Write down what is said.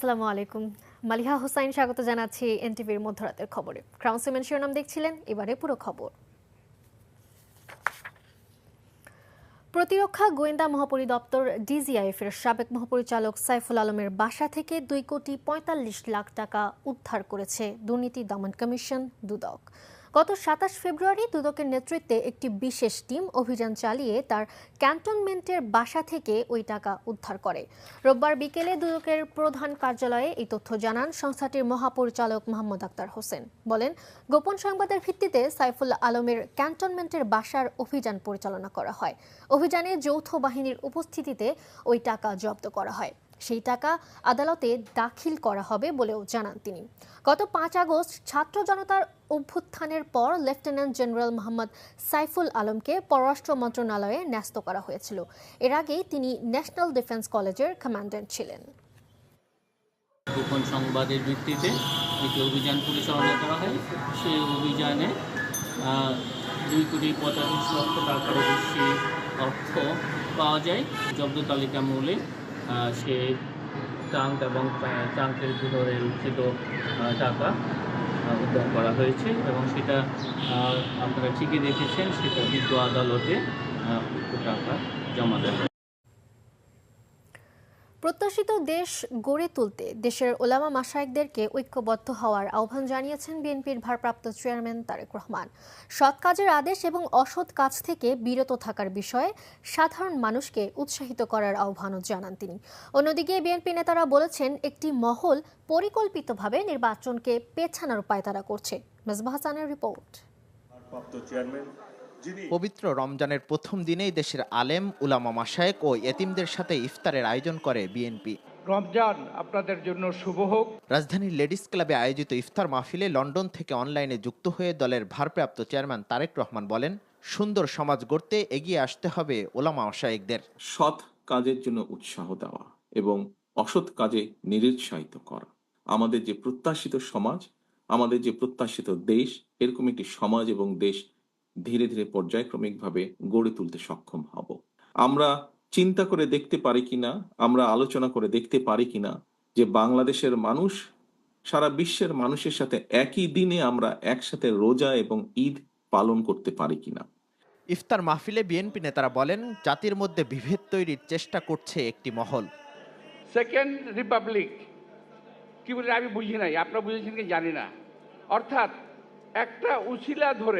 আসসালামু আলাইকুম। মালিহা হোসাইন স্বাগত জানাচ্ছি এনটিভির মধ্যরাতের খবরে। ক্রাউন সিমেন্ট শিরোনাম দেখছিলেন, এবারে পুরো খবর। প্রতিরক্ষা গোয়েন্দা মহাপরিদপ্তর ডিজিআইএফ এর সাবেক মহাপরিচালক সাইফুল আলমের বাসা থেকে 2,45,00,000 টাকা উদ্ধার করেছে দুর্নীতি দমন কমিশন দুদক। গত 27 ফেব্রুয়ারি দুদকের নেতৃত্বে একটি বিশেষ টিম অভিযান চালিয়ে তার ক্যান্টনমেন্টের বাসা থেকে ওই টাকা উদ্ধার করে। রোববার বিকেলে দুদকের প্রধান কার্যালয়ে এই তথ্য জানান সংস্থাটির মহাপরিচালক মোহাম্মদ আক্তার হোসেন। বলেন, গোপন সংবাদের ভিত্তিতে সাইফুল আলমের ক্যান্টনমেন্টের বাসার অভিযান পরিচালনা করা হয়। অভিযানে যৌথ বাহিনীর উপস্থিতিতে ওই টাকা জব্দ করা হয়। সেই টাকা আদালতে দাখিল করা হবে বলেও জানান তিনি। গত 5 আগস্ট ছাত্র জনতার অভ্যুত্থানের পর লেফটেন্যান্ট জেনারেল মোহাম্মদ সাইফুল আলমকে পররাষ্ট্র মন্ত্রণালয়ে ন্যস্ত করা হয়েছিল। এর আগেই তিনি ন্যাশনাল ডিফেন্স কলেজের কমান্ড্যান্ট ছিলেন। গোপন সংবাদের ভিত্তিতে একটি অভিযান পরিচালনা করা হয়। সেই অভিযানে 2,45,00,000 টাকারও বেশি অর্থ পাওয়া যায়। জব্দ তালিকা মূলে সে ট্রাঙ্ক এবং ট্রাঙ্কের ভিতরে রক্ষিত টাকা উদ্ধার করা হয়েছে এবং সেটা আপনারা ঠিকই দেখেছেন, সেটা বিজ্ঞ আদালতে টাকা জমা দেওয়া হয়। প্রত্যাশিত দেশ গড়ে তুলতে দেশের ওলামা মাশায়েখদেরকে ঐক্যবদ্ধ হওয়ার আহ্বান জানিয়েছেন বিএনপির ভারপ্রাপ্ত চেয়ারম্যান তারেক রহমান। সৎ কাজের আদেশ এবং অসৎ কাজ থেকে বিরত থাকার বিষয়ে সাধারণ মানুষকে উৎসাহিত করার আহ্বানও জানান তিনি। অন্যদিকে বিএনপি নেতারা বলেছেন, একটি মহল পরিকল্পিতভাবে নির্বাচনকে পেছানোর পায়তারা করছে। মেজবাহ হাসানের রিপোর্ট। পবিত্র রমজানের প্রথম দিনেই দেশের আলেম, উলামা মাশায়েখ ও এতিমদের সাথে ইফতারের আয়োজন করে বিএনপি। রমজান আপনাদের জন্য শুভ হোক। রাজধানীর লেডিস ক্লাবে আয়োজিত ইফতার মাহফিলে লন্ডন থেকে অনলাইনে যুক্ত হয়ে দলের ভারপ্রাপ্ত চেয়ারম্যান তারেক রহমান বলেন, সুন্দর সমাজ গড়তে এগিয়ে আসতে হবে ওলামা মাশায়েখদের। সৎ কাজের জন্য উৎসাহ দেওয়া এবং অসৎ কাজে নিরুৎসাহিত করা। আমাদের যে প্রত্যাশিত সমাজ, আমাদের যে প্রত্যাশিত দেশ, এরকম একটি সমাজ এবং দেশ ধীরে ধীরে পর্যায়ক্রমিকভাবে গড়ে তুলতে সক্ষম হব। আমরা চিন্তা করে দেখতে পারি কিনা, আমরা আলোচনা করে দেখতে পারি কিনা যে বাংলাদেশের মানুষ সারা বিশ্বের মানুষের সাথে একই দিনে আমরা একসাথে রোজা এবং ঈদ পালন করতে পারি কিনা। ইফতার মাহফিলে বিএনপি নেতারা বলেন, জাতির মধ্যে বিভেদ তৈরির চেষ্টা করছে একটি মহল। সেকেন্ড রিপাবলিক কি বলে আমি বুঝি নাই, আপনারা বুঝেছেন কি জানি না। অর্থাৎ একটা উছিলা ধরে